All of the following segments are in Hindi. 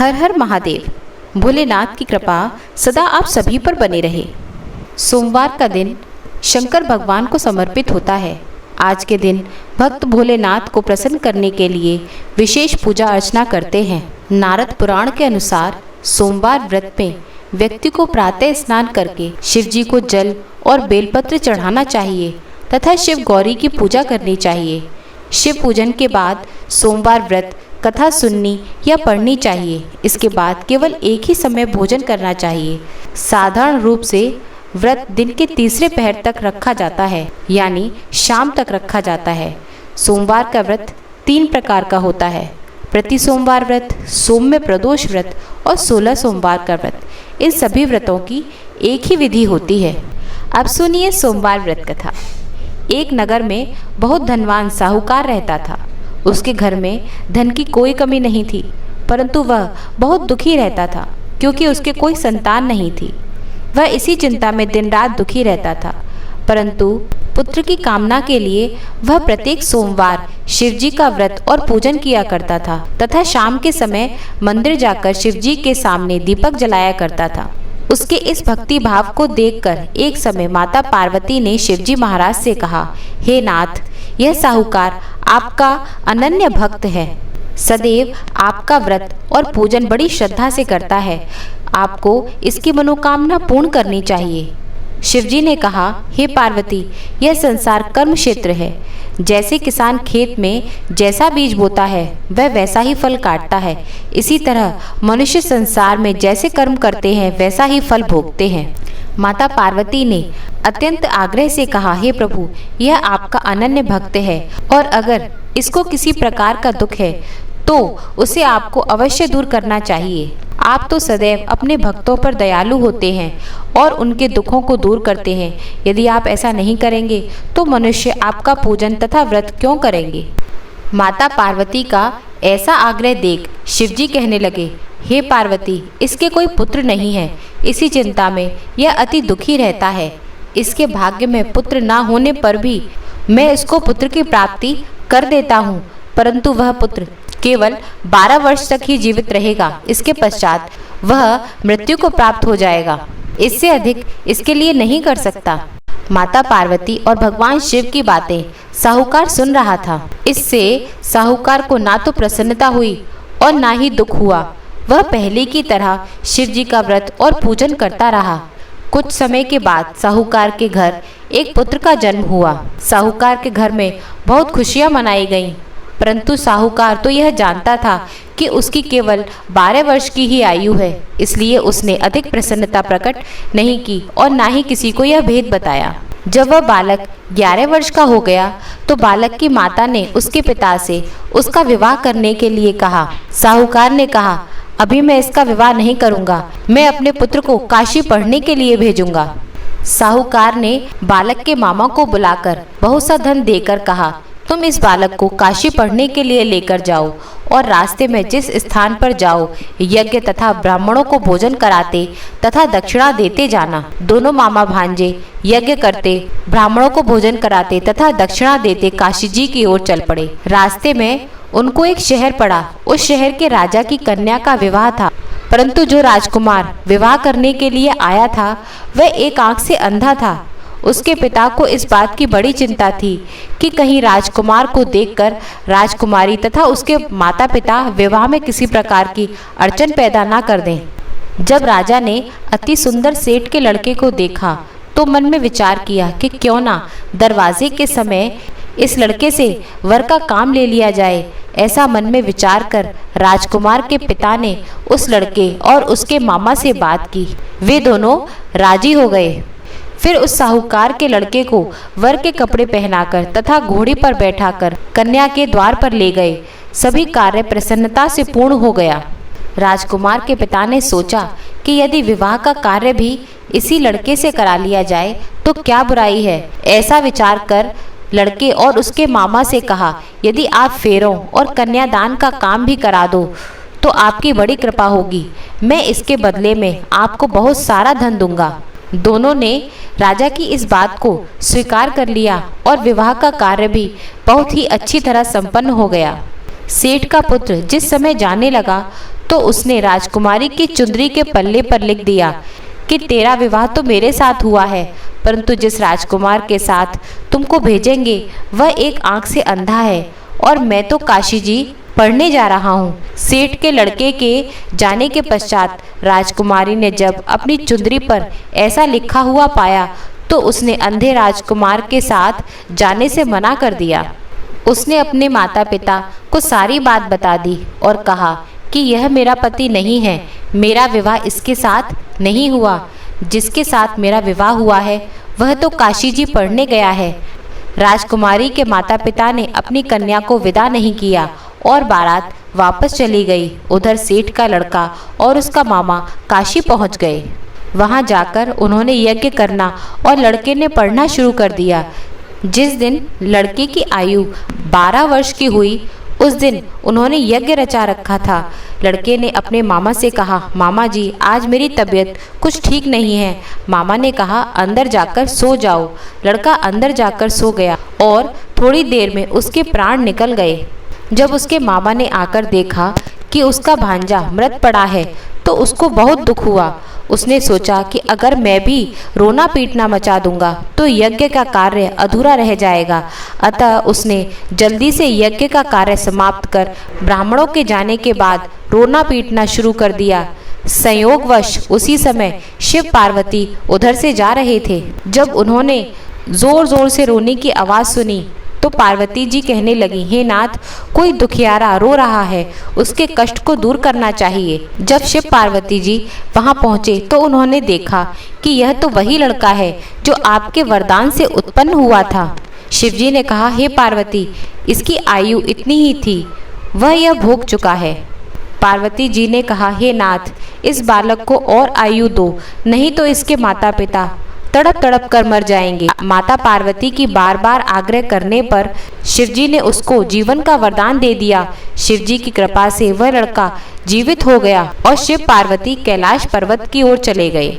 हर हर महादेव। भोलेनाथ की कृपा सदा आप सभी पर बनी रहे। सोमवार का दिन शंकर भगवान को समर्पित होता है। आज के दिन भक्त भोलेनाथ को प्रसन्न करने के लिए विशेष पूजा अर्चना करते हैं। नारद पुराण के अनुसार सोमवार व्रत में व्यक्ति को प्रातः स्नान करके शिव जी को जल और बेलपत्र चढ़ाना चाहिए तथा शिव गौरी की पूजा करनी चाहिए। शिव पूजन के बाद सोमवार व्रत कथा सुननी या पढ़नी चाहिए। इसके बाद केवल एक ही समय भोजन करना चाहिए। साधारण रूप से व्रत दिन के तीसरे पहर तक रखा जाता है, यानी शाम तक रखा जाता है। सोमवार का व्रत 3 प्रकार का होता है: प्रति सोमवार व्रत, सौम्य प्रदोष व्रत और 16 सोमवार का व्रत। इन सभी व्रतों की एक ही विधि होती है। अब सुनिए सोमवार व्रत कथा। एक नगर में बहुत धनवान साहूकार रहता था। उसके घर में धन की कोई कमी नहीं थी, परंतु वह बहुत दुखी रहता था क्योंकि उसके कोई संतान नहीं थी। वह इसी चिंता में दिन रात दुखी रहता था, परंतु पुत्र की कामना के लिए वह प्रत्येक सोमवार शिव जी का व्रत और पूजन किया करता था तथा शाम के समय मंदिर जाकर शिव जी के सामने दीपक जलाया करता था। उसके इस भक्ति भाव को देखकर एक समय माता पार्वती ने शिवजी महाराज से कहा, हे नाथ, यह साहूकार आपका अनन्य भक्त है। सदैव आपका व्रत और पूजन बड़ी श्रद्धा से करता है। आपको इसकी मनोकामना पूर्ण करनी चाहिए। शिवजी ने कहा, हे पार्वती, यह संसार कर्म क्षेत्र है। जैसे किसान खेत में जैसा बीज बोता है वह वैसा ही फल काटता है, इसी तरह मनुष्य संसार में जैसे कर्म करते हैं वैसा ही फल भोगते हैं। माता पार्वती ने अत्यंत आग्रह से कहा, हे प्रभु, यह आपका अनन्य भक्त है और अगर इसको किसी प्रकार का दुख है तो उसे आपको अवश्य दूर करना चाहिए। आप तो सदैव अपने भक्तों पर दयालु होते हैं और उनके दुखों को दूर करते हैं। यदि आप ऐसा नहीं करेंगे तो मनुष्य आपका पूजन तथा व्रत क्यों करेंगे? माता पार्वती का ऐसा आग्रह देख शिवजी कहने लगे, हे पार्वती, इसके कोई पुत्र नहीं है। इसी चिंता में यह अति दुखी रहता है। इसके भाग्य में पुत्र ना होने पर भी मैं इसको पुत्र की प्राप्ति कर देता हूँ, परंतु वह पुत्र केवल 12 वर्ष तक ही जीवित रहेगा। इसके पश्चात वह मृत्यु को प्राप्त हो जाएगा। इससे अधिक इसके लिए नहीं कर सकता। माता पार्वती और भगवान शिव की बातें साहूकार सुन रहा था। इससे साहूकार को ना तो प्रसन्नता हुई और ना ही दुख हुआ। वह पहले की तरह शिव जी का व्रत और पूजन करता रहा। कुछ समय के बाद साहूकार के घर एक पुत्र का जन्म हुआ। साहूकार के घर में बहुत खुशियां मनाई गईं, परंतु साहूकार तो यह जानता था कि उसकी केवल 12 वर्ष की ही आयु है, इसलिए उसने अधिक प्रसन्नता प्रकट नहीं की और ना ही किसी को यह भेद बताया। जब वह बालक 11 वर्ष का हो गया तो बालक की माता ने उसके पिता से उसका विवाह करने के लिए कहा। साहूकार ने कहा, अभी मैं इसका विवाह नहीं करूंगा, मैं अपने पुत्र को काशी पढ़ने के लिए भेजूंगा। साहूकार ने बालक के मामा को बुलाकर बहुत सा धन देकर कहा, तुम इस बालक को काशी पढ़ने के लिए लेकर जाओ और रास्ते में जिस स्थान पर जाओ यज्ञ तथा ब्राह्मणों को भोजन कराते तथा दक्षिणा देते जाना। दोनों मामा भांजे यज्ञ करते, ब्राह्मणों को भोजन कराते तथा दक्षिणा देते काशी जी की ओर चल पड़े। रास्ते में उनको एक शहर पड़ा। उस शहर के राजा की कन्या का विवाह था, परंतु जो राजकुमार विवाह करने के लिए आया था वह एक आंख से अंधा था। उसके पिता को इस बात की बड़ी चिंता थी कि कहीं राजकुमार को देखकर राजकुमारी तथा उसके माता पिता विवाह में किसी प्रकार की अड़चन पैदा ना कर दें। जब राजा ने अति सुंदर सेठ के लड़के को देखा तो मन में विचार किया कि क्यों ना दरवाजे के समय इस लड़के से वर का काम ले लिया जाए। ऐसा मन में विचार कर राजकुमार के पिता ने उस लड़के और उसके मामा से बात की। वे दोनों राजी हो गए। फिर उस साहूकार के लड़के को वर के कपड़े पहनाकर तथा घोड़ी पर बैठाकर कन्या के द्वार पर ले गए। सभी कार्य प्रसन्नता से पूर्ण हो गया। राजकुमार के पिता ने सोचा कि यदि विवाह का कार्य भी इसी लड़के से करा लिया जाए तो क्या बुराई है। ऐसा विचार कर लड़के और उसके मामा से कहा, यदि आप फेरों और कन्यादान का काम भी करा दो तो आपकी बड़ी कृपा होगी। मैं इसके बदले में आपको बहुत सारा धन दूंगा। दोनों ने राजा की इस बात को स्वीकार कर लिया और विवाह का कार्य भी बहुत ही अच्छी तरह संपन्न हो गया। सेठ का पुत्र जिस समय जाने लगा तो तो उसने राजकुमारी की चुंदरी के पल्ले पर लिख दिया कि तेरा विवाह तो मेरे साथ हुआ है, परंतु जिस राजकुमार के साथ तुमको भेजेंगे वह एक आंख से अंधा है और मैं तो काशी जी पढ़ने जा रहा हूँ। सेठ के लड़के के जाने के पश्चात राजकुमारी ने जब अपनी चुंदरी पर ऐसा लिखा हुआ पाया तो उसने अंधे राजकुमार के साथ जाने से मना कर दिया। उसने अपने माता पिता को सारी बात बता दी और कहा कि यह मेरा पति नहीं है, मेरा विवाह इसके साथ नहीं हुआ। जिसके साथ मेरा विवाह हुआ है वह तो काशी जी पढ़ने गया है। राजकुमारी के माता पिता ने अपनी कन्या को विदा नहीं किया और बारात वापस चली गई। उधर सेठ का लड़का और उसका मामा काशी पहुंच गए। वहां जाकर उन्होंने यज्ञ करना और लड़के ने पढ़ना शुरू कर दिया। जिस दिन लड़के की आयु 12 वर्ष की हुई उस दिन उन्होंने यज्ञ रचा रखा था। लड़के ने अपने मामा से कहा, मामा जी आज मेरी तबीयत कुछ ठीक नहीं है। मामा ने कहा, अंदर जाकर सो जाओ। लड़का अंदर जाकर सो गया और थोड़ी देर में उसके प्राण निकल गए। जब उसके मामा ने आकर देखा कि उसका भांजा मृत पड़ा है तो उसको बहुत दुख हुआ। उसने सोचा कि अगर मैं भी रोना पीटना मचा दूंगा तो यज्ञ का कार्य अधूरा रह जाएगा। अतः उसने जल्दी से यज्ञ का कार्य समाप्त कर ब्राह्मणों के जाने के बाद रोना पीटना शुरू कर दिया। संयोगवश उसी समय शिव पार्वती उधर से जा रहे थे। जब उन्होंने जोर जोर से रोने की आवाज़ सुनी तो पार्वती जी कहने लगी, हे नाथ, कोई दुखियारा रो रहा है, उसके कष्ट को दूर करना चाहिए। जब शिव पार्वती जी वहां पहुंचे तो उन्होंने देखा कि यह तो वही लड़का है जो आपके वरदान से उत्पन्न हुआ था। शिव जी ने कहा, हे पार्वती, इसकी आयु इतनी ही थी, वह यह भोग चुका है। पार्वती जी ने कहा, हे नाथ, इस बालक को और आयु दो, नहीं तो इसके माता पिता तड़प तड़प कर मर जाएंगे। माता पार्वती की बार बार आग्रह करने पर शिवजी ने उसको जीवन का वरदान दे दिया। शिवजी की कृपा से वह लड़का जीवित हो गया और शिव पार्वती कैलाश पर्वत की ओर चले गए।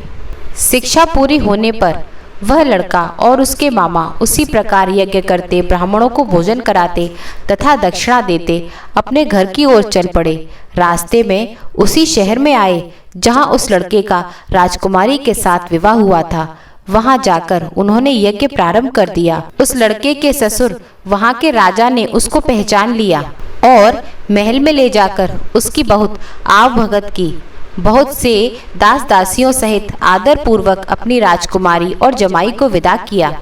शिक्षा पूरी होने पर वह लड़का और उसके मामा उसी प्रकार यज्ञ करते, ब्राह्मणों को भोजन कराते तथा दक्षिणा देते अपने घर की ओर चल पड़े। रास्ते में उसी शहर में आए जहां उस लड़के का राजकुमारी के साथ विवाह हुआ था। वहां जाकर उन्होंने यज्ञ प्रारंभ कर दिया। उस लड़के के ससुर वहां के राजा ने उसको पहचान लिया और महल में ले जाकर उसकी बहुत आवभगत की। बहुत से दास दासियों सहित आदर पूर्वक अपनी राजकुमारी और जमाई को विदा किया।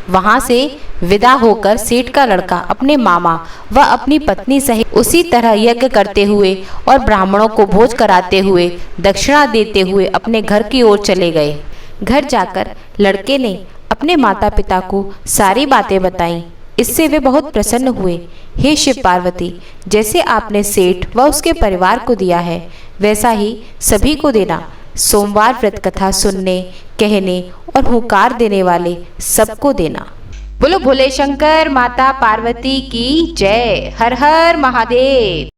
वहां से विदा होकर सेठ का लड़का अपने मामा व अपनी पत्नी सहित उसी तरह यज्ञ करते हुए और ब्राह्मणों को भोज कराते हुए, दक्षिणा देते हुए अपने घर की ओर चले गए। घर जाकर लड़के ने अपने माता पिता को सारी बातें बताईं। इससे वे बहुत प्रसन्न हुए। हे शिव पार्वती, जैसे आपने सेठ व उसके परिवार को दिया है वैसा ही सभी को देना। सोमवार व्रत कथा सुनने, कहने और हुंकार देने वाले सबको देना। बोलो भोले शंकर माता पार्वती की जय। हर हर महादेव।